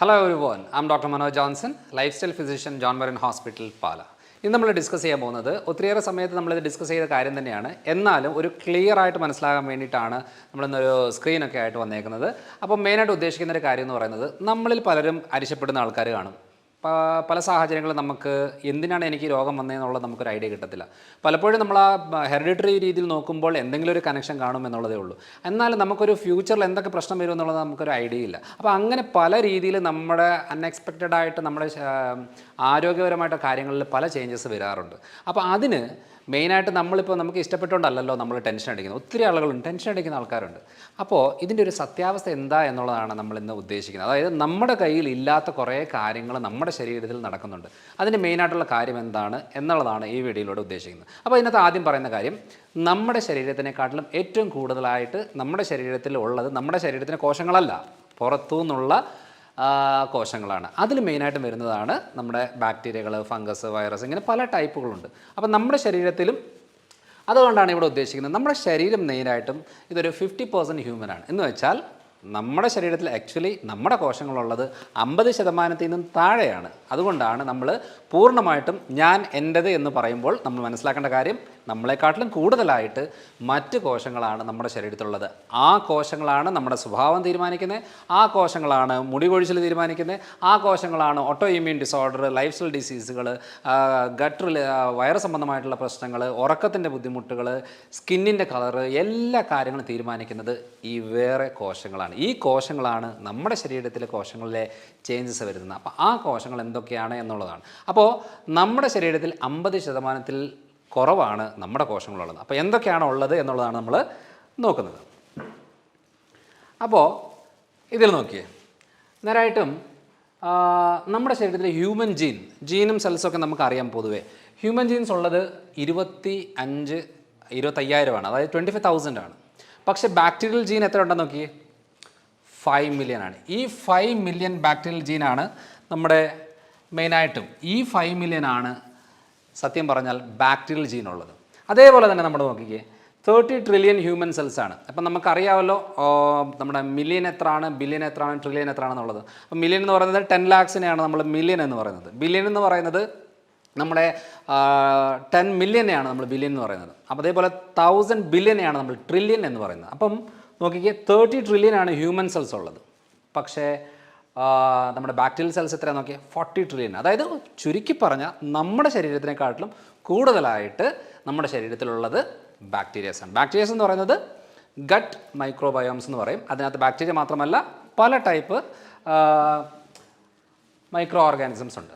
Hello everyone, I'm Dr. Manoj Johnson, lifestyle physician, John Marin Hospital, Pala. ഇന്ന് നമ്മൾ discuss ചെയ്യാൻ പോകുന്നത് ഒത്തിരിയേറെ സമയത്ത് നമ്മളിത് ഡിസ്കസ് ചെയ്ത കാര്യം തന്നെയാണ്. എന്നാലും ഒരു ക്ലിയർ ആയിട്ട് മനസ്സിലാകാൻ വേണ്ടിയിട്ടാണ് നമ്മളിന്നൊരു സ്ക്രീനൊക്കെ ആയിട്ട് വന്നേക്കുന്നത്. അപ്പോൾ മെയിനായിട്ട് ഉദ്ദേശിക്കുന്ന ഒരു കാര്യം എന്ന് പറയുന്നത് നമ്മളിൽ പലരും അരിശപ്പെടുന്ന ആൾക്കാർ കാണും. പല സാഹചര്യങ്ങളും നമുക്ക് എന്തിനാണ് എനിക്ക് രോഗം വന്നതെന്നുള്ളത് നമുക്കൊരു ഐഡിയ കിട്ടത്തില്ല. പലപ്പോഴും നമ്മൾ ആ ഹെറിഡിറ്ററി രീതിയിൽ നോക്കുമ്പോൾ എന്തെങ്കിലും ഒരു കണക്ഷൻ കാണും എന്നുള്ളതേ ഉള്ളൂ. എന്നാലും നമുക്കൊരു ഫ്യൂച്ചറിൽ എന്തൊക്കെ പ്രശ്നം വരും എന്നുള്ളത് നമുക്കൊരു ഐഡിയ ഇല്ല. അപ്പോൾ അങ്ങനെ പല രീതിയിൽ നമ്മുടെ അൺഎക്സ്പെക്റ്റഡ് ആയിട്ട് നമ്മുടെ ആരോഗ്യപരമായിട്ട് കാര്യങ്ങളിൽ പല ചേഞ്ചസ് വരാറുണ്ട്. അപ്പോൾ അതിന് മെയിനായിട്ട് നമ്മളിപ്പോൾ നമുക്ക് ഇഷ്ടപ്പെട്ടുകൊണ്ടല്ലോ നമ്മൾ ടെൻഷൻ അടിക്കുന്നത്. ഒത്തിരി ആളുകളുണ്ട്, ടെൻഷൻ അടിക്കുന്ന ആൾക്കാരുണ്ട്. അപ്പോൾ ഇതിൻ്റെ ഒരു സത്യാവസ്ഥ എന്താ എന്നുള്ളതാണ് നമ്മളിന്ന് ഉദ്ദേശിക്കുന്നത്. അതായത് നമ്മുടെ കയ്യിൽ ഇല്ലാത്ത കുറേ കാര്യങ്ങൾ നമ്മുടെ ശരീരത്തിൽ നടക്കുന്നുണ്ട്. അതിൻ്റെ മെയിനായിട്ടുള്ള കാര്യം എന്താണ് എന്നുള്ളതാണ് ഈ വീഡിയോയിലൂടെ ഉദ്ദേശിക്കുന്നത്. അപ്പോൾ ഇതിനകത്ത് ആദ്യം പറയുന്ന കാര്യം, നമ്മുടെ ശരീരത്തിനെക്കാട്ടിലും ഏറ്റവും കൂടുതലായിട്ട് നമ്മുടെ ശരീരത്തിൽ ഉള്ളത് നമ്മുടെ ശരീരത്തിൻ്റെ കോശങ്ങളല്ല, പുറത്തു നിന്നുള്ള കോശങ്ങളാണ്. അതിൽ മെയിനായിട്ട് വരുന്നതാണ് നമ്മുടെ ബാക്ടീരിയകൾ, ഫംഗസ്, വൈറസ്, ഇങ്ങനെ പല ടൈപ്പുകളുണ്ട്. അപ്പം നമ്മുടെ ശരീരത്തിലും അതുകൊണ്ടാണ് ഇവിടെ ഉദ്ദേശിക്കുന്നത്. നമ്മുടെ ശരീരം മെയിനായിട്ടും ഇതൊരു 50% ഹ്യൂമനാണ്. എന്ന് വെച്ചാൽ നമ്മുടെ ശരീരത്തിൽ ആക്ച്വലി നമ്മുടെ കോശങ്ങളുള്ളത് 50% നിന്നും താഴെയാണ്. അതുകൊണ്ടാണ് നമ്മൾ പൂർണ്ണമായിട്ടും ഞാൻ എൻ്റേത് എന്ന് പറയുമ്പോൾ നമ്മൾ മനസ്സിലാക്കേണ്ട കാര്യം, നമ്മളെക്കാട്ടിലും കൂടുതലായിട്ട് മറ്റ് കോശങ്ങളാണ് നമ്മുടെ ശരീരത്തിലുള്ളത്. ആ കോശങ്ങളാണ് നമ്മുടെ സ്വഭാവം തീരുമാനിക്കുന്നത്, ആ കോശങ്ങളാണ് മുടി കൊഴിച്ചിൽ തീരുമാനിക്കുന്നത്, ആ കോശങ്ങളാണ് auto immune disorder, life style ഡിസീസുകൾ, ഗട്ട് വയറ് സംബന്ധമായിട്ടുള്ള പ്രശ്നങ്ങൾ, ഉറക്കത്തിൻ്റെ ബുദ്ധിമുട്ടുകൾ, സ്കിന്നിൻ്റെ കളറ്, എല്ലാ കാര്യങ്ങളും തീരുമാനിക്കുന്നത് ഈ വേറെ കോശങ്ങളാണ്. ഈ കോശങ്ങളാണ് നമ്മുടെ ശരീരത്തിലെ കോശങ്ങളിലെ ചേഞ്ചസ് വരുന്നത്. അപ്പോൾ ആ കോശങ്ങൾ എന്തൊക്കെയാണ് എന്നുള്ളതാണ്. അപ്പോൾ നമ്മുടെ ശരീരത്തിൽ 50% കുറവാണ് നമ്മുടെ കോശങ്ങളുള്ളത്. അപ്പോൾ എന്തൊക്കെയാണ് ഉള്ളത് എന്നുള്ളതാണ് നമ്മൾ നോക്കുന്നത്. അപ്പോൾ ഇതിൽ നോക്കിയേ, നേരായിട്ടും നമ്മുടെ ശരീരത്തിലെ ഹ്യൂമൻ ജീനും സെൽസൊക്കെ നമുക്കറിയാം. പൊതുവേ ഹ്യൂമൻ ജീൻസ് ഉള്ളത് 25,000 അതായത് 25,000 ആണ്. പക്ഷേ ബാക്ടീരിയൽ ജീൻ എത്ര ഉണ്ടെന്ന് നോക്കിയേ, 5 മില്യൺ ആണ്. ഈ 5 മില്യൺ ബാക്ടീരിയൽ ജീനാണ് നമ്മുടെ മെയിനായിട്ടും. ഈ 5 മില്യൺ ആണ് സത്യം പറഞ്ഞാൽ ബാക്ടീരിയൽ ജീനുള്ളത്. അതേപോലെ തന്നെ നമ്മൾ നോക്കിക്കേ, 30 ട്രില്യൺ ഹ്യൂമൻ സെൽസ് ആണ്. അപ്പം നമുക്കറിയാമല്ലോ നമ്മുടെ മില്യൺ എത്രയാണ്, ബില്യൺ എത്രയാണ്, ട്രില്യൺ എത്രയാണെന്നുള്ളത്. അപ്പം മില്യൺ എന്ന് പറയുന്നത് 10 ലാക്സിനെയാണ് നമ്മൾ മില്യൺ എന്ന് പറയുന്നത്. ബില്യൺ എന്ന് പറയുന്നത് നമ്മുടെ 10 മില്യനെയാണ് നമ്മൾ ബില്യൺ എന്ന് പറയുന്നത്. അപ്പോൾ അതേപോലെ 1000 ബില്യനെയാണ് നമ്മൾ ട്രില്യൺ എന്ന് പറയുന്നത്. അപ്പം നോക്കിക്കേ, 30 ട്രില്യൺ ആണ് ഹ്യൂമൻ സെൽസ് ഉള്ളത്. പക്ഷേ നമ്മുടെ ബാക്ടീരിയൽ സെൽസ് എത്രയാണ് നോക്കിയാൽ 40 ട്രില്യൺ. അതായത് ചുരുക്കി പറഞ്ഞാൽ നമ്മുടെ ശരീരത്തിനെക്കാട്ടിലും കൂടുതലായിട്ട് നമ്മുടെ ശരീരത്തിലുള്ളത് ബാക്ടീരിയസ് ആണ്. ബാക്ടീരിയസ് എന്ന് പറയുന്നത് ഗട്ട് മൈക്രോബയോംസ് എന്ന് പറയും. അതിനകത്ത് ബാക്ടീരിയ മാത്രമല്ല പല ടൈപ്പ് മൈക്രോ ഓർഗാനിസംസ് ഉണ്ട്.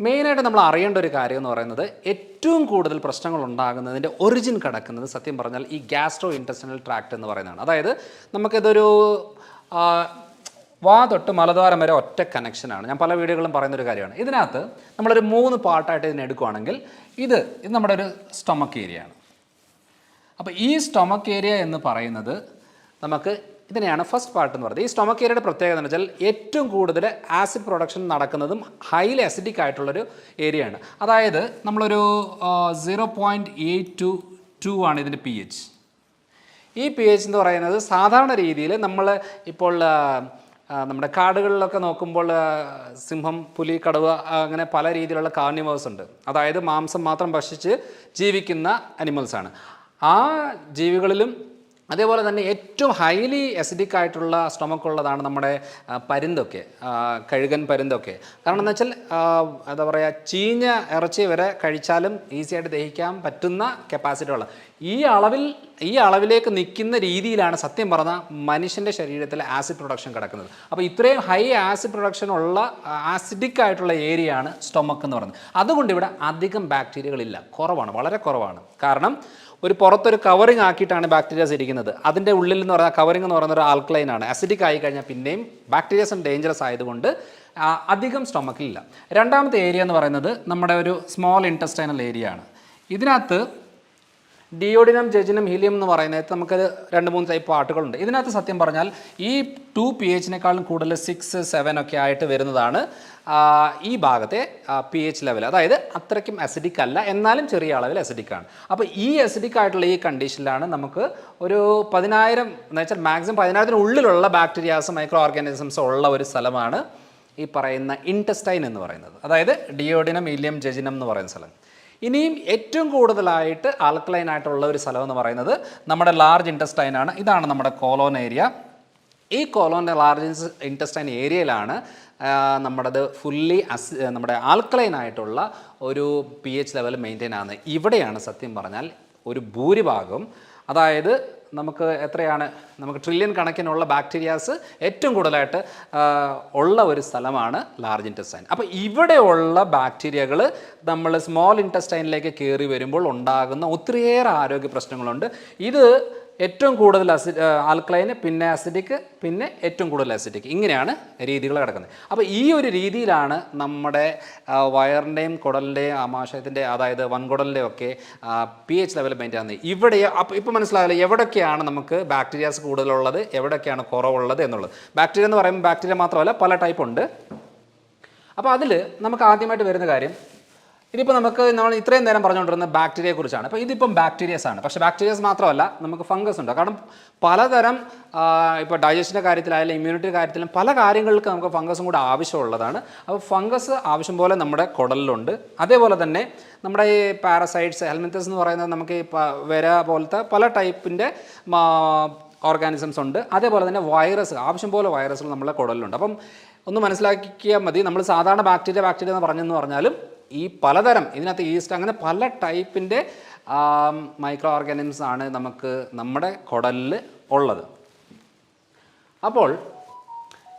മെയിനായിട്ട് നമ്മൾ അറിയേണ്ട ഒരു കാര്യം എന്ന് പറയുന്നത്, ഏറ്റവും കൂടുതൽ പ്രശ്നങ്ങൾ ഉണ്ടാകുന്നതിൻ്റെ ഒറിജിൻ കിടക്കുന്നത് സത്യം പറഞ്ഞാൽ ഈ ഗ്യാസ്ട്രോ ഇൻറ്റെസ്റ്റിനൽ ട്രാക്ട് എന്ന് പറയുന്നതാണ്. അതായത് നമുക്കിതൊരു വാ തൊട്ട് മലദ്വാരം വരെ ഒറ്റ കണക്ഷനാണ്. ഞാൻ പല വീഡിയോകളും പറയുന്നൊരു കാര്യമാണ്. ഇതിനകത്ത് നമ്മളൊരു 3 പാർട്ടായിട്ട് ഇതിനെ എടുക്കുകയാണെങ്കിൽ ഇത് നമ്മുടെ ഒരു സ്റ്റൊമക്ക് ഏരിയ ആണ്. അപ്പോൾ ഈ സ്റ്റൊമക്ക് ഏരിയ എന്ന് പറയുന്നത് നമുക്ക് ഇതിനെയാണ് ഫസ്റ്റ് പാർട്ട് എന്ന് പറയുന്നത്. ഈ സ്റ്റൊമക്ക് ഏരിയയുടെ പ്രത്യേകത എന്ന് വെച്ചാൽ ഏറ്റവും കൂടുതൽ ആസിഡ് പ്രൊഡക്ഷൻ നടക്കുന്നതും ഹൈലി അസിഡിക് ആയിട്ടുള്ളൊരു ഏരിയ ആണ്. അതായത് നമ്മളൊരു 0.822 ആണ് ഇതിൻ്റെ pH. ഈ pH എന്ന് പറയുന്നത് സാധാരണ രീതിയിൽ നമ്മൾ ഇപ്പോൾ നമ്മുടെ കാടുകളിലൊക്കെ നോക്കുമ്പോൾ സിംഹം, പുലി, കടുവ, അങ്ങനെ പല രീതിയിലുള്ള കാർണിവേഴ്സ് ഉണ്ട്. അതായത് മാംസം മാത്രം ഭക്ഷിച്ച് ജീവിക്കുന്ന അനിമൽസാണ്. ആ ജീവികളിലും അതേപോലെ തന്നെ ഏറ്റവും ഹൈലി അസിഡിക് ആയിട്ടുള്ള സ്റ്റൊമക്ക് ഉള്ളതാണ് നമ്മുടെ പരുന്തൊക്കെ, കഴുകൻ പരുന്തൊക്കെ. കാരണം എന്ന് വെച്ചാൽ എന്താ പറയുക, ചീഞ്ഞ ഇറച്ചി വരെ കഴിച്ചാലും ഈസി ആയിട്ട് ദഹിക്കാൻ പറ്റുന്ന കപ്പാസിറ്റി ഉള്ള ഈ അളവിലേക്ക് നിൽക്കുന്ന രീതിയിലാണ് സത്യം പറഞ്ഞാൽ മനുഷ്യൻ്റെ ശരീരത്തിൽ ആസിഡ് പ്രൊഡക്ഷൻ കിടക്കുന്നത്. അപ്പോൾ ഇത്രയും ഹൈ ആസിഡ് പ്രൊഡക്ഷൻ ഉള്ള ആസിഡിക് ആയിട്ടുള്ള ഏരിയയാണ് സ്റ്റൊമക്ക് എന്ന് പറയുന്നത്. അതുകൊണ്ട് ഇവിടെ അധികം ബാക്ടീരിയകളില്ല, കുറവാണ്, വളരെ കുറവാണ്. കാരണം ഒരു പുറത്തൊരു കവറിങ് ആക്കിയിട്ടാണ് ബാക്ടീരിയാസ് ഇരിക്കുന്നത്. അതിൻ്റെ ഉള്ളിൽ എന്ന് പറഞ്ഞാൽ കവറിങ് എന്ന് പറയുന്ന ഒരു ആൽക്കലൈൻ ആണ്. അസിഡിക് ആയി കഴിഞ്ഞാൽ പിന്നെയും ബാക്ടീരിയാസ് ഡേഞ്ചറസ് ആയതുകൊണ്ട് അധികം സ്റ്റൊമക്കിലില്ല. രണ്ടാമത്തെ ഏരിയ എന്ന് പറയുന്നത് നമ്മുടെ ഒരു സ്മോൾ ഇൻറ്റസ്റ്റൈനൽ ഏരിയ ആണ്. ഇതിനകത്ത് ഡിയോഡിനം, ജെജിനം, ഹീലിയം എന്ന് പറയുന്നത് നമുക്ക് 2-3 ടൈപ്പ് പാർട്ടുകളുണ്ട്. ഇതിനകത്ത് സത്യം പറഞ്ഞാൽ ഈ 2 pH-നേക്കാളും കൂടുതൽ 6, 7 ഒക്കെ ആയിട്ട് വരുന്നതാണ് ഈ ഭാഗത്തെ pH ലെവൽ. അതായത് അത്രയ്ക്കും അസിഡിക് അല്ല, എന്നാലും ചെറിയ അളവിൽ അസിഡിക് ആണ്. അപ്പോൾ ഈ അസിഡിക് ആയിട്ടുള്ള ഈ കണ്ടീഷനിലാണ് നമുക്ക് ഒരു 10,000 എന്ന് വെച്ചാൽ മാക്സിമം 10,000 ഉള്ളിലുള്ള ബാക്ടീരിയാസ്, മൈക്രോ ഓർഗാനിസംസ് ഉള്ള ഒരു സ്ഥലമാണ് ഈ പറയുന്ന ഇൻറ്റസ്റ്റൈൻ എന്ന് പറയുന്നത്. അതായത് ഡിയോഡിനം, ഹീലിയം, ജെജിനം എന്ന് പറയുന്ന സ്ഥലം. ഇനിയും ഏറ്റവും കൂടുതലായിട്ട് ആൽക്കലൈൻ ആയിട്ടുള്ള ഒരു സ്ഥലം എന്ന് പറയുന്നത് നമ്മുടെ ലാർജ് ഇൻറ്റസ്റ്റൈൻ ആണ്. ഇതാണ് നമ്മുടെ കോലോൺ ഏരിയ. ഈ കോലോണിൻ്റെ ലാർജ് ഇൻറ്റസ്റ്റൈൻ ഏരിയയിലാണ് നമ്മുടെ ആൽക്കലൈൻ ആയിട്ടുള്ള ഒരു pH ലെവൽ മെയിൻറ്റെയിൻ ആകുന്നത്. ഇവിടെയാണ് സത്യം പറഞ്ഞാൽ ഒരു ഭൂരിഭാഗം, അതായത് നമുക്ക് എത്രയാണ്, നമുക്ക് ട്രില്യൺ കണക്കിനുള്ള ബാക്ടീരിയാസ് ഏറ്റവും കൂടുതലായിട്ട് ഉള്ള ഒരു സ്ഥലമാണ് ലാർജ് ഇൻറ്റസ്റ്റൈൻ. അപ്പോൾ ഇവിടെയുള്ള ബാക്ടീരിയകൾ നമ്മൾ സ്മോൾ ഇൻറ്റസ്റ്റൈനിലേക്ക് കയറി വരുമ്പോൾ ഉണ്ടാകുന്ന ഒത്തിരിയേറെ ആരോഗ്യ പ്രശ്നങ്ങളുണ്ട്. ഇത് ഏറ്റവും കൂടുതൽ ആൽക്കലൈന്, പിന്നെ അസിഡിക്, പിന്നെ ഏറ്റവും കൂടുതൽ അസിഡിക്, ഇങ്ങനെയാണ് രീതികൾ കിടക്കുന്നത്. അപ്പോൾ ഈ ഒരു രീതിയിലാണ് നമ്മുടെ വയറിൻ്റെയും കുടലിൻ്റെയും ആമാശയത്തിൻ്റെ, അതായത് വൻകുടലിൻ്റെയും ഒക്കെ pH ലെവൽ മെയിൻറ്റെയിൻ ചെയ്യുന്നത്. ഇവിടെ അപ്പോൾ ഇപ്പോൾ മനസ്സിലാവില്ല എവിടെയൊക്കെയാണ് നമുക്ക് ബാക്ടീരിയാസ് കൂടുതലുള്ളത്, എവിടെയൊക്കെയാണ് കുറവുള്ളത് എന്നുള്ളത്. ബാക്ടീരിയ എന്ന് പറയുമ്പോൾ ബാക്ടീരിയ മാത്രമല്ല, പല ടൈപ്പ് ഉണ്ട്. അപ്പോൾ അതിൽ നമുക്ക് ആദ്യമായിട്ട് വരുന്ന കാര്യം, ഇതിപ്പോൾ നമ്മൾ ഇത്രയും നേരം പറഞ്ഞുകൊണ്ടിരുന്ന ബാക്ടീരിയയെ കുറിച്ചാണ്. അപ്പോൾ ഇതിപ്പം ബാക്ടീരിയസ് ആണ്. പക്ഷേ ബാക്ടീരിയസ് മാത്രമല്ല, നമുക്ക് ഫംഗസ് ഉണ്ട്. കാരണം പലതരം ഇപ്പോൾ ഡൈജഷൻ്റെ കാര്യത്തിലായാലും ഇമ്മ്യൂണിറ്റിയുടെ കാര്യത്തിലും പല കാര്യങ്ങൾക്ക് നമുക്ക് ഫംഗസും കൂടെ ആവശ്യമുള്ളതാണ്. അപ്പോൾ ഫംഗസ് ആവശ്യം പോലെ നമ്മുടെ കുടലിലുണ്ട്. അതേപോലെ തന്നെ നമ്മുടെ ഈ പാരസൈറ്റ്സ്, ഹെൽമിന്തസ് എന്ന് പറയുന്നത് നമുക്ക് ഈ വര പോലത്തെ പല ടൈപ്പിൻ്റെ ഓർഗാനിസംസ് ഉണ്ട്. അതേപോലെ തന്നെ വൈറസ്, ആവശ്യം പോലെ വൈറസുകൾ നമ്മുടെ കുടലിലുണ്ട്. അപ്പം ഒന്ന് മനസ്സിലാക്കിയാൽ മതി, നമ്മൾ സാധാരണ ബാക്ടീരിയ എന്ന് പറഞ്ഞാലും ഈ പലതരം, ഇതിനകത്ത് ഈസ്റ്റ്, അങ്ങനെ പല ടൈപ്പിൻ്റെ മൈക്രോ ഓർഗാനിസംസ് ആണ് നമുക്ക് നമ്മുടെ കുടലിൽ ഉള്ളത്. അപ്പോൾ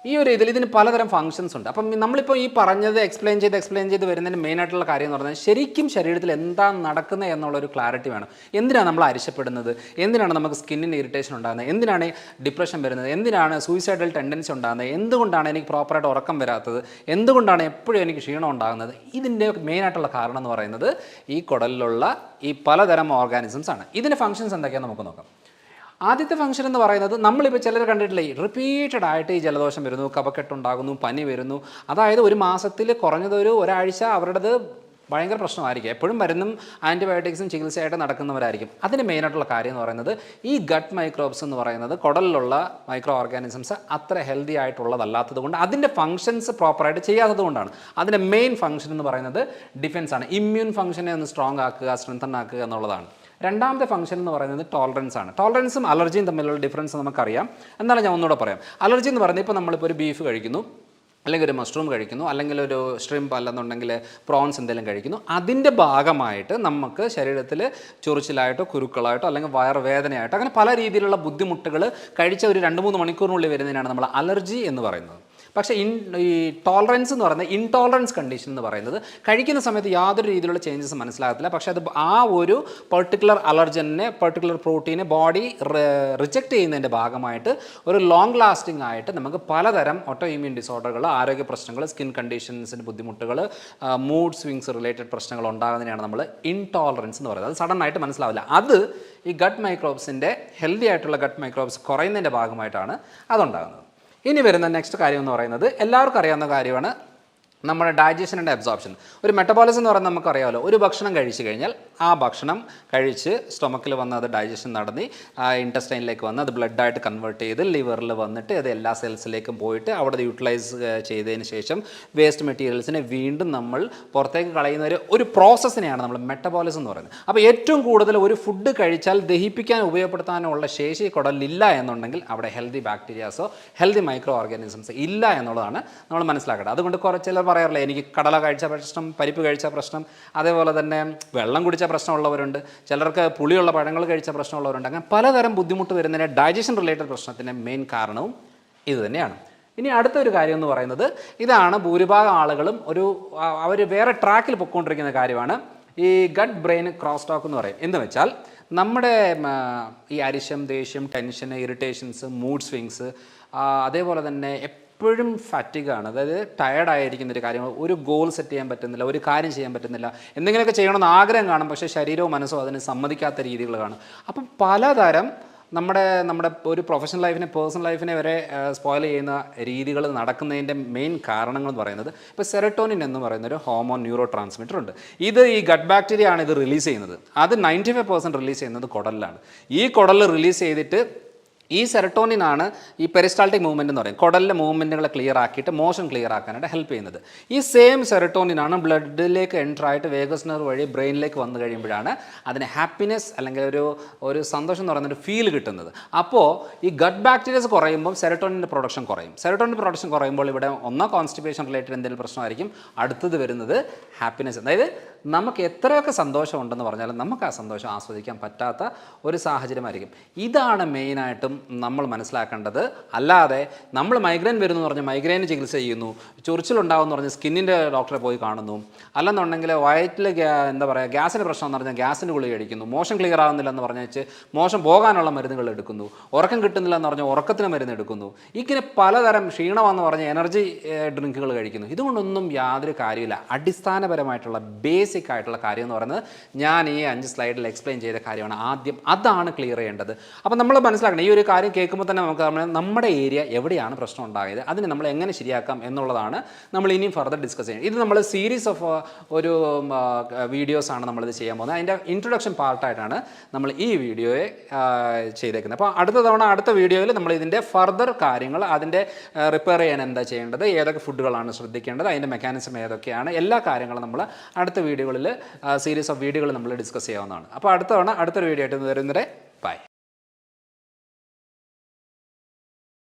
ഈ ഒരു ഇതിന് പലതരം ഫങ്ഷൻസ് ഉണ്ട്. അപ്പം നമ്മളിപ്പോൾ ഈ പറഞ്ഞത് എക്സ്പ്ലെയിൻ ചെയ്ത് വരുന്നതിന് മെയിനായിട്ടുള്ള കാര്യം എന്ന് പറഞ്ഞാൽ ശരിക്കും ശരീരത്തിൽ എന്താണ് നടക്കുന്നത് എന്നുള്ളൊരു ക്ലാരിറ്റി വേണം. എന്തിനാണ് നമ്മൾ അരിശപ്പെടുന്നത്, എന്തിനാണ് നമുക്ക് സ്കിന്നിന് ഇറിറ്റേഷൻ ഉണ്ടാകുന്നത്, എന്തിനാണ് ഡിപ്രഷൻ വരുന്നത്, എന്തിനാണ് സൂയിസൈഡൽ ടെൻഡൻസി ഉണ്ടാകുന്നത്, എന്തുകൊണ്ടാണ് എനിക്ക് പ്രോപ്പറായിട്ട് ഉറക്കം വരാത്തത്, എന്തുകൊണ്ടാണ് എപ്പോഴും എനിക്ക് ക്ഷീണം ഉണ്ടാകുന്നത്. ഇതിൻ്റെ മെയിനായിട്ടുള്ള കാരണം എന്ന് പറയുന്നത് ഈ കുടലിലുള്ള ഈ പലതരം ഓർഗാനിസംസ് ആണ്. ഇതിൻ്റെ ഫങ്ഷൻസ് എന്തൊക്കെയാണെന്ന് നമുക്ക് നോക്കാം. ആദ്യത്തെ ഫംഗ്ഷൻ എന്ന് പറയുന്നത്, നമ്മളിപ്പോൾ ചിലർ കണ്ടിട്ടില്ലേ, റിപ്പീറ്റഡ് ആയിട്ട് ഈ ജലദോഷം വരുന്നു, കഫക്കെട്ടുണ്ടാകുന്നു, പനി വരുന്നു. അതായത് ഒരു മാസത്തിൽ കുറഞ്ഞത് ഒരാഴ്ച അവരുടേത് ഭയങ്കര പ്രശ്നമായിരിക്കും. എപ്പോഴും മരുന്നും ആൻറ്റിബയോട്ടിക്സും ചികിത്സയായിട്ട് നടക്കുന്നവരായിരിക്കും. അതിന് മെയിനായിട്ടുള്ള കാര്യം എന്ന് പറയുന്നത് ഈ ഗട്ട് മൈക്രോബ്സ് എന്ന് പറയുന്നത് കുടലിലുള്ള മൈക്രോ ഓർഗാനിസംസ് അത്ര ഹെൽത്തി ആയിട്ടുള്ളതല്ലാത്തത് കൊണ്ട്, അതിൻ്റെ ഫങ്ഷൻസ് പ്രോപ്പറായിട്ട് ചെയ്യാത്തത് കൊണ്ടാണ്. അതിൻ്റെ മെയിൻ ഫംഗ്ഷൻ എന്ന് പറയുന്നത് ഡിഫൻസ് ആണ്. ഇമ്മ്യൂൺ ഫംഗ്ഷനെ ഒന്ന് സ്ട്രോങ് ആക്കുക, സ്ട്രെങ്തൻ ആക്കുക എന്നുള്ളതാണ്. രണ്ടാമത്തെ ഫംഗ്ഷൻ എന്ന് പറയുന്നത് ടോളറൻസ് ആണ്. ടോളറൻസും അലർജിയും തമ്മിലുള്ള ഡിഫറൻസ് നമുക്കറിയാം. എന്നാലും ഞാൻ ഒന്നുകൂടെ പറയാം. അലർജി എന്ന് പറയുന്നത്, ഇപ്പോൾ നമ്മളിപ്പോൾ ഒരു ബീഫ് കഴിക്കുന്നു, അല്ലെങ്കിൽ ഒരു മഷ്റൂം കഴിക്കുന്നു, അല്ലെങ്കിൽ ഒരു ഷ്രിംപ് അല്ലെന്നുണ്ടെങ്കിൽ പ്രോൺസ് എന്തെങ്കിലും കഴിക്കുന്നു, അതിൻ്റെ ഭാഗമായിട്ട് നമുക്ക് ശരീരത്തിൽ ചൊറിച്ചിലായിട്ടോ കുരുക്കളായിട്ടോ അല്ലെങ്കിൽ വയറുവേദനയായിട്ടോ അങ്ങനെ പല രീതിയിലുള്ള ബുദ്ധിമുട്ടുകൾ കഴിച്ച ഒരു 2-3 മണിക്കൂറിനുള്ളിൽ വരുന്നതിനാണ് നമ്മൾ അലർജി എന്ന് പറയുന്നത്. പക്ഷേ ഈ ടോളറൻസ് എന്ന് പറയുന്നത്, ഇൻടോളറൻസ് കണ്ടീഷൻ എന്ന് പറയുന്നത്, കഴിക്കുന്ന സമയത്ത് യാതൊരു രീതിയിലുള്ള ചേഞ്ചസ് മനസ്സിലാകത്തില്ല. പക്ഷേ അത് ആ ഒരു പെർട്ടിക്കുലർ അലർജനെ, പെർട്ടിക്കുലർ പ്രോട്ടീനെ ബോഡി റിജക്റ്റ് ചെയ്യുന്നതിൻ്റെ ഭാഗമായിട്ട് ഒരു ലോങ് ലാസ്റ്റിംഗ് ആയിട്ട് നമുക്ക് പലതരം ഓട്ടോ ഇമ്മ്യൂൺ ഡിസോർഡറുകൾ, ആരോഗ്യ പ്രശ്നങ്ങൾ, സ്കിൻ കണ്ടീഷൻസിൻ്റെ ബുദ്ധിമുട്ടുകൾ, മൂഡ് സ്വിങ്സ് റിലേറ്റഡ് പ്രശ്നങ്ങൾ ഉണ്ടാകുന്നതിനാണ് നമ്മൾ ഇൻടോളറൻസ് എന്ന് പറയുന്നത്. അത് സഡൻ ആയിട്ട് മനസ്സിലാവില്ല. അത് ഈ ഗട്ട് മൈക്രോബ്സിൻ്റെ, ഹെൽത്തി ആയിട്ടുള്ള ഗട്ട് മൈക്രോബ്സ് കുറയുന്നതിൻ്റെ ഭാഗമായിട്ടാണ് അതുണ്ടാകുന്നത്. ഇനി വരുന്ന നെക്സ്റ്റ് കാര്യം എന്ന് പറയുന്നത്, എല്ലാവർക്കും അറിയാവുന്ന കാര്യമാണ് നമ്മുടെ ഡൈജഷൻ ആൻഡ് അബ്സോർപ്ഷൻ. ഒരു മെറ്റബോളിസം എന്ന് പറയുന്നത് നമുക്കറിയാമല്ലോ. ഒരു ഭക്ഷണം കഴിച്ചു കഴിഞ്ഞാൽ ആ ഭക്ഷണം കഴിച്ച് സ്റ്റൊമക്കിൽ വന്ന് അത് ഡൈജഷൻ നടന്ന് ഇൻറ്റസ്റ്റൈനിലേക്ക് വന്ന് അത് ബ്ലഡായിട്ട് കൺവേർട്ട് ചെയ്ത് ലിവറിൽ വന്നിട്ട് അത് എല്ലാ സെൽസിലേക്കും പോയിട്ട് അവിടെ യൂട്ടിലൈസ് ചെയ്തതിന് ശേഷം വേസ്റ്റ് മെറ്റീരിയൽസിനെ വീണ്ടും നമ്മൾ പുറത്തേക്ക് കളയുന്ന ഒരു പ്രോസസ്സിനെയാണ് നമ്മൾ മെറ്റബോളിസം എന്ന് പറയുന്നത്. അപ്പോൾ ഏറ്റവും കൂടുതൽ ഒരു ഫുഡ് കഴിച്ചാൽ ദഹിപ്പിക്കാൻ ഉപയോഗപ്പെടുത്താനുള്ള ശേഷി കുടലില്ല എന്നുണ്ടെങ്കിൽ അവിടെ ഹെൽത്തി ബാക്ടീരിയാസോ ഹെൽത്തി മൈക്രോ ഓർഗാനിസംസ് ഇല്ല എന്നുള്ളതാണ് നമ്മൾ മനസ്സിലാക്കേണ്ടത്. അതുകൊണ്ട് ചിലർ പറയാറില്ല, എനിക്ക് കടല കഴിച്ച പ്രശ്നം, പരിപ്പ് കഴിച്ച പ്രശ്നം, അതേപോലെ തന്നെ വെള്ളം കുടിച്ച പ്രശ്നമുള്ളവരുണ്ട്, ചിലർക്ക് പുളിയുള്ള പഴങ്ങൾ കഴിച്ച പ്രശ്നമുള്ളവരുണ്ട്. അങ്ങനെ പലതരം ബുദ്ധിമുട്ട് വരുന്നതിന് ഡൈജഷൻ റിലേറ്റഡ് പ്രശ്നത്തിൻ്റെ മെയിൻ കാരണവും ഇത് തന്നെയാണ്. ഇനി അടുത്തൊരു കാര്യം എന്ന് പറയുന്നത്, ഇതാണ് ഭൂരിഭാഗം ആളുകളും അവർ വേറെ ട്രാക്കിൽ പൊയ്ക്കൊണ്ടിരിക്കുന്ന കാര്യമാണ്. ഈ ഗട്ട് ബ്രെയിൻ ക്രോസ് ടോക്ക് എന്ന് പറയും. എന്ന് വെച്ചാൽ നമ്മുടെ ഈ അരിശം, ദേഷ്യം, ടെൻഷൻ, ഇറിറ്റേഷൻസ്, മൂഡ് സ്വിങ്സ്, അതേപോലെ തന്നെ എപ്പോഴും ഫാറ്റിഗാണ്, അതായത് ടയർഡായിരിക്കുന്ന ഒരു കാര്യം, ഒരു ഗോൾ സെറ്റ് ചെയ്യാൻ പറ്റുന്നില്ല, ഒരു കാര്യം ചെയ്യാൻ പറ്റുന്നില്ല, എന്തെങ്കിലുമൊക്കെ ചെയ്യണമെന്ന് ആഗ്രഹം കാണും, പക്ഷേ ശരീരവും മനസ്സും അതിന് സമ്മതിക്കാത്ത രീതികൾ കാണും. അപ്പം പലതരം നമ്മുടെ ഒരു പ്രൊഫഷണൽ ലൈഫിനെ, പേഴ്സണൽ ലൈഫിനെ വരെ സ്പോയിൽ ചെയ്യുന്ന രീതികൾ നടക്കുന്നതിൻ്റെ മെയിൻ കാരണങ്ങൾ എന്ന് പറയുന്നത്, ഇപ്പോൾ സെറട്ടോണിൻ എന്ന് പറയുന്ന ഒരു ഹോർമോൺ ന്യൂറോ ട്രാൻസ്മിറ്റർ ഉണ്ട്. ഇത് ഈ ഗട്ട് ബാക്ടീരിയ ആണ് ഇത് റിലീസ് ചെയ്യുന്നത്. അത് 95% റിലീസ് ചെയ്യുന്നത് കുടലിലാണ്. ഈ കുടലിൽ റിലീസ് ചെയ്തിട്ട് ഈ സെറട്ടോണിനാണ് ഈ പെരിസ്റ്റാൾട്ടിക് മൂവ്മെൻറ്റ് എന്ന് പറയും, കുടലിലെ മൂവ്മെൻറ്റുകളെ ക്ലിയർ ആക്കിയിട്ട് മോഷൻ ക്ലിയർ ആക്കാനായിട്ട് ഹെൽപ്പ് ചെയ്യുന്നത്. ഈ സെയിം സെറട്ടോണിനാണ് ബ്ലഡിലേക്ക് എൻ്റർ ആയിട്ട് വേഗസ് നെർവ് വഴി ബ്രെയിനിലേക്ക് വന്നു കഴിയുമ്പോഴാണ് അതിന് ഹാപ്പിനെസ് അല്ലെങ്കിൽ ഒരു സന്തോഷം എന്ന് പറയുന്നൊരു ഫീൽ കിട്ടുന്നത്. അപ്പോൾ ഈ ഗട്ട് ബാക്ടീരിയസ് കുറയുമ്പോൾ സെറട്ടോണിൻ്റെ പ്രൊഡക്ഷൻ കുറയും. സെറട്ടോണിൻ്റെ പ്രൊഡക്ഷൻ കുറയുമ്പോൾ ഇവിടെ ഒന്നോ കോൺസ്റ്റിപ്പേഷൻ റിലേറ്റഡ് എന്തെങ്കിലും പ്രശ്നമായിരിക്കും, അടുത്തത് വരുന്നത് ഹാപ്പിനെസ്. അതായത് നമുക്ക് എത്രയൊക്കെ സന്തോഷം ഉണ്ടെന്ന് പറഞ്ഞാലും നമുക്ക് ആ സന്തോഷം ആസ്വദിക്കാൻ പറ്റാത്ത ഒരു സാഹചര്യമായിരിക്കും. ഇതാണ് മെയിനായിട്ടും നമ്മൾ മനസ്സിലാക്കേണ്ടത്. അല്ലാതെ നമ്മൾ മൈഗ്രെയിൻ വരുന്നു എന്ന് പറഞ്ഞ് മൈഗ്രെയിന് ചികിത്സ ചെയ്യുന്നു, ചൊറിച്ചിലുണ്ടാവും എന്ന് പറഞ്ഞ് സ്കിന്നിൻ്റെ ഡോക്ടറെ പോയി കാണുന്നു, അല്ലെന്നുണ്ടെങ്കിൽ വയറ്റിൽ ഗ്യാസിൻ്റെ പ്രശ്നം എന്ന് പറഞ്ഞാൽ ഗ്യാസിൻ്റെ ഗുളിക കഴിക്കുന്നു, മോഷൻ ക്ലിയർ ആകുന്നില്ല എന്ന് പറഞ്ഞ് വെച്ച് മോശം പോകാനുള്ള മരുന്നുകൾ എടുക്കുന്നു, ഉറക്കം കിട്ടുന്നില്ല എന്ന് പറഞ്ഞാൽ ഉറക്കത്തിന് മരുന്ന് എടുക്കുന്നു, ഇങ്ങനെ പലതരം ക്ഷീണമെന്ന് പറഞ്ഞ് എനർജി ഡ്രിങ്കുകൾ കഴിക്കുന്നു. ഇതുകൊണ്ടൊന്നും യാതൊരു കാര്യമില്ല. അടിസ്ഥാനപരമായിട്ടുള്ള ബേസിക് ആയിട്ടുള്ള കാര്യം എന്ന് പറയുന്നത് ഞാൻ ഈ 5 സ്ലൈഡിൽ എക്സ്പ്ലെയിൻ ചെയ്ത കാര്യമാണ്. ആദ്യം അതാണ് ക്ലിയർ ചെയ്യേണ്ടത്. അപ്പം നമ്മൾ മനസ്സിലാക്കണം, ഈ ഒരു കാര്യം കേൾക്കുമ്പോൾ തന്നെ നമുക്ക് നമ്മുടെ ഏരിയ എവിടെയാണ് പ്രശ്നം ഉണ്ടായത്, അതിനെ നമ്മൾ എങ്ങനെ ശരിയാക്കാം എന്നുള്ളതാണ് നമ്മൾ ഇനിയും ഫർദർ ഡിസ്കസ് ചെയ്യുന്നത്. ഇത് നമ്മൾ സീരീസ് ഓഫ് ഒരു വീഡിയോസാണ് നമ്മളിത് ചെയ്യാൻ പോകുന്നത്. അതിൻ്റെ ഇൻട്രൊഡക്ഷൻ പാർട്ടായിട്ടാണ് നമ്മൾ ഈ വീഡിയോയെ ചെയ്തേക്കുന്നത്. അപ്പോൾ അടുത്ത തവണ അടുത്ത വീഡിയോയിൽ നമ്മൾ ഇതിൻ്റെ ഫർദർ കാര്യങ്ങൾ, അതിൻ്റെ റിപ്പയർ ചെയ്യാൻ എന്താ ചെയ്യേണ്ടത്, ഏതൊക്കെ ഫുഡുകളാണ് ശ്രദ്ധിക്കേണ്ടത്, അതിൻ്റെ മെക്കാനിസം ഏതൊക്കെയാണ്, എല്ലാ കാര്യങ്ങളും നമ്മൾ അടുത്ത വീഡിയോകളിൽ സീരീസ് ഓഫ് വീഡിയോകൾ നമ്മൾ ഡിസ്കസ് ചെയ്യാവുന്നതാണ്. അപ്പോൾ അടുത്ത തവണ അടുത്തൊരു വീഡിയോ ആയിട്ട് വരുന്നവരെ ബൈ.